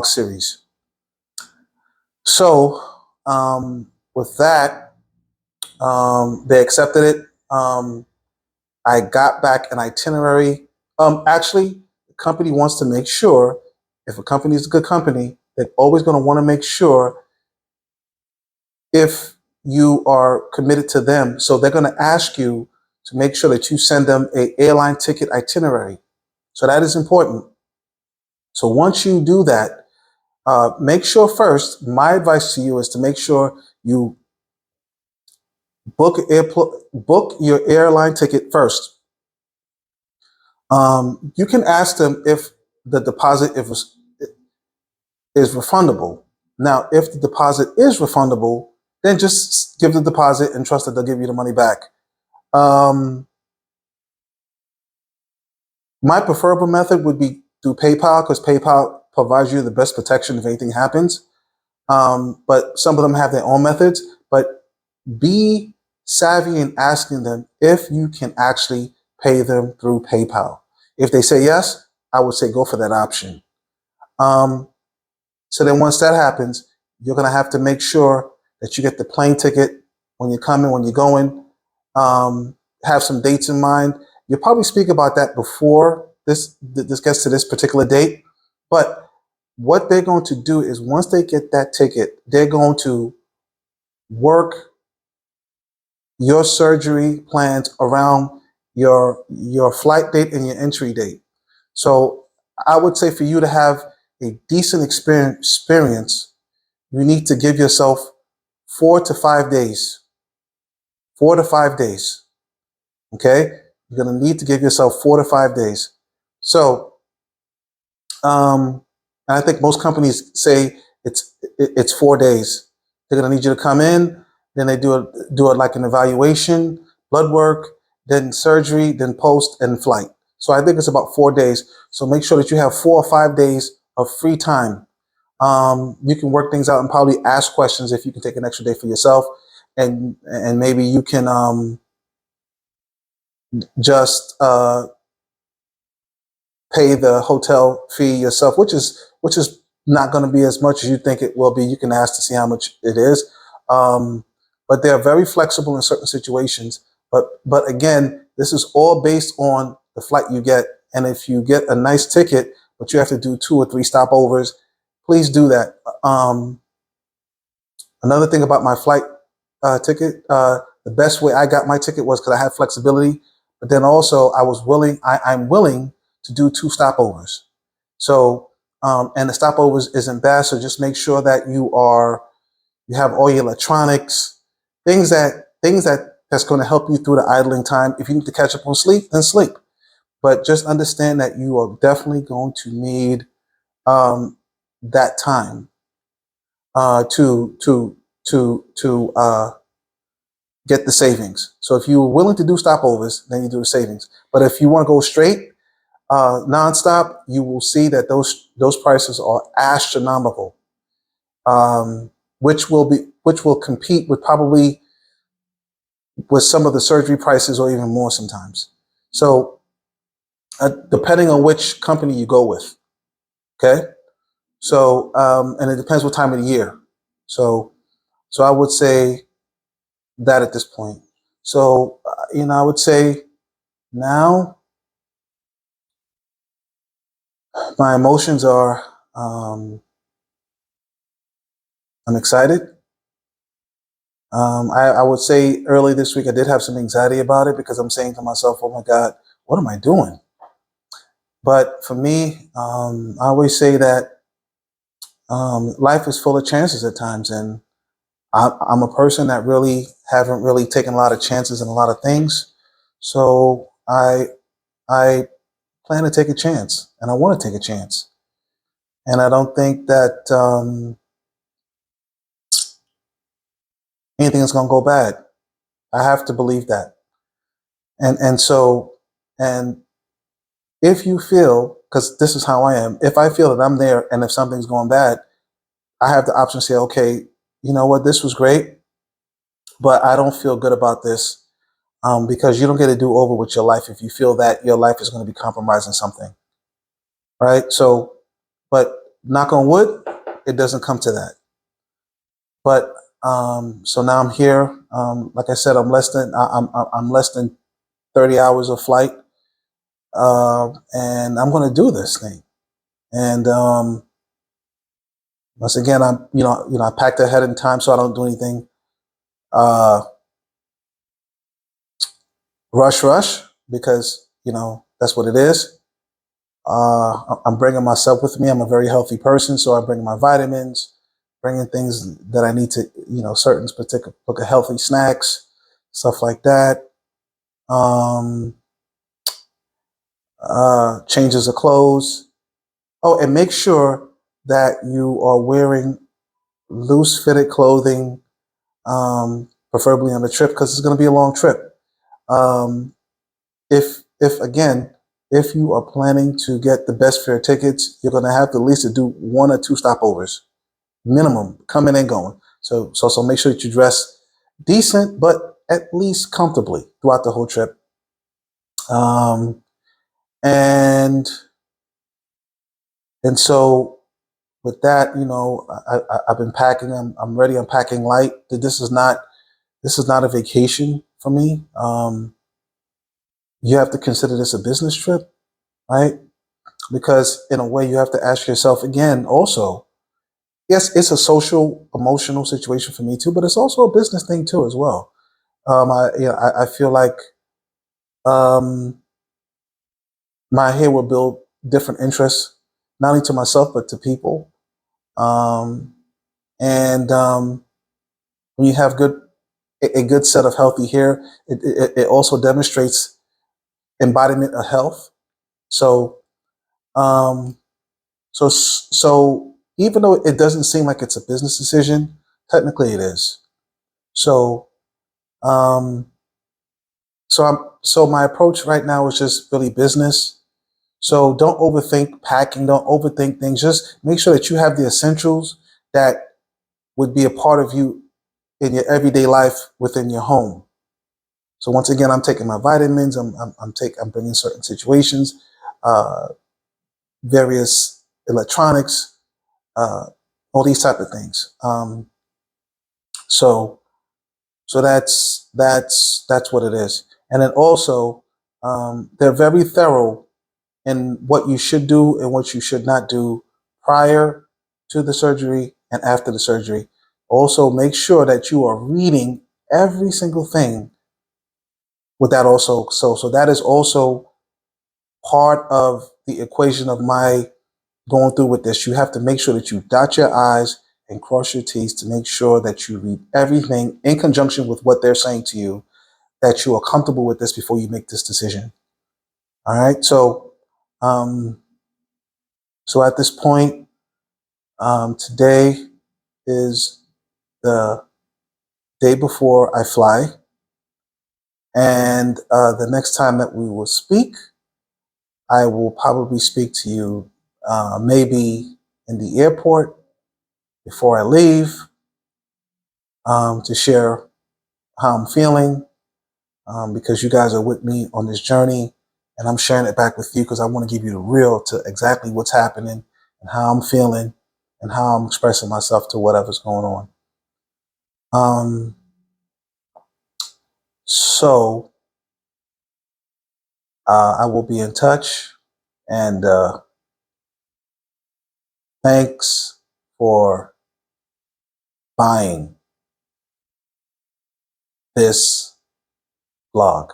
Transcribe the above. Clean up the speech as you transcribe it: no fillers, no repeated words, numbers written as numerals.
series. So with that, they accepted it. I got back an itinerary. Actually, the company wants to make sure, if a company is a good company, they're always going to want to make sure if you are committed to them. So they're going to ask you to make sure that you send them an airline ticket itinerary. So that is important. So once you do that, make sure first, my advice to you is to make sure you book your airline ticket first. You can ask them if the deposit is refundable. Now, if the deposit is refundable, then just give the deposit and trust that they'll give you the money back. My preferable method would be through PayPal, because PayPal provides you the best protection if anything happens. But some of them have their own methods. But be savvy in asking them if you can actually pay them through PayPal. If they say yes, I would say go for that option. So then once that happens, you're going to have to make sure that you get the plane ticket when you're coming, when you're going. Have some dates in mind. You'll probably speak about that before this gets to this particular date. But what they're going to do is once they get that ticket, they're going to work your surgery plans around your flight date and your entry date. So I would say for you to have a decent experience, you need to give yourself 4 to 5 days. 4 to 5 days. Okay? You're going to need to give yourself 4 to 5 days. So, I think most companies say it's 4 days. They're going to need you to come in, then they do it like an evaluation, blood work, then surgery, then post and flight. So I think it's about 4 days. So make sure that you have 4 or 5 days of free time. You can work things out and probably ask questions if you can take an extra day for yourself, and maybe you can just pay the hotel fee yourself, which is not going to be as much as you think it will be. You can ask to see how much it is, but they're very flexible in certain situations. But again, this is all based on the flight you get, and if you get a nice ticket, but you have to do 2 or 3 stopovers, please do that. Another thing about my flight ticket, the best way I got my ticket was because I had flexibility, but then also I'm willing to do 2 stopovers. So, and the stopovers isn't bad. So just make sure that you have all your electronics, things that's going to help you through the idling time. If you need to catch up on sleep, then sleep. But just understand that you are definitely going to need that time to get the savings. So if you're willing to do stopovers, then you do the savings. But if you want to go straight, nonstop, you will see that those prices are astronomical, which will compete with probably with some of the surgery prices or even more sometimes. So depending on which company you go with, okay. So and it depends what time of the year. So I would say that at this point. So I would say now my emotions are I'm excited. I would say early this week I did have some anxiety about it because I'm saying to myself, oh my God, what am I doing? But for me, I always say that life is full of chances at times, and I'm a person that really haven't really taken a lot of chances in a lot of things. So I plan to take a chance, and I want to take a chance. And I don't think that anything is going to go bad. I have to believe that. And if you feel, because this is how I am, if I feel that I'm there and if something's going bad, I have the option to say, okay, you know what, this was great, but I don't feel good about this, because you don't get to do over with your life if you feel that your life is going to be compromising something, right? So, but knock on wood, it doesn't come to that. But so now I'm here. Like I said, I'm less than 30 hours of flight, and I'm going to do this thing. And once again, I packed ahead in time so I don't do anything rush because that's what it is. I'm bringing myself with me. I'm a very healthy person, so I'm bringing my vitamins, bringing things that I need to, certain particular healthy snacks, stuff like that. Changes of clothes. Oh, and make sure that you are wearing loose fitted clothing, preferably on the trip because it's going to be a long trip. If you are planning to get the best fare tickets, you're going to have to at least do 1 or 2 stopovers, minimum, coming and going. So make sure that you dress decent, but at least comfortably throughout the whole trip. And so with that, I've been packing. I'm ready. I'm packing light. This is not a vacation for me. You have to consider this a business trip, right? Because in a way, you have to ask yourself again. Also, yes, it's a social, emotional situation for me too, but it's also a business thing too as well. I feel like my hair will build different interests, not only to myself but to people. And when you have a good set of healthy hair, it also demonstrates embodiment of health. So, so even though it doesn't seem like it's a business decision, technically it is. So, so my approach right now is just really business. So don't overthink packing. Don't overthink things. Just make sure that you have the essentials that would be a part of you in your everyday life within your home. So once again, I'm taking my vitamins. I'm bringing certain situations, various electronics, all these type of things. So that's what it is. And then also, they're very thorough in what you should do and what you should not do prior to the surgery and after the surgery. Also, make sure that you are reading every single thing with that also. So that is also part of the equation of my going through with this. You have to make sure that you dot your I's and cross your T's to make sure that you read everything in conjunction with what they're saying to you, that you are comfortable with this before you make this decision. All right. So, so at this point, today is the day before I fly. And the next time that we will speak, I will probably speak to you maybe in the airport before I leave to share how I'm feeling because you guys are with me on this journey and I'm sharing it back with you because I want to give you the real to exactly what's happening and how I'm feeling and how I'm expressing myself to whatever's going on. So I will be in touch and thanks for buying this blog.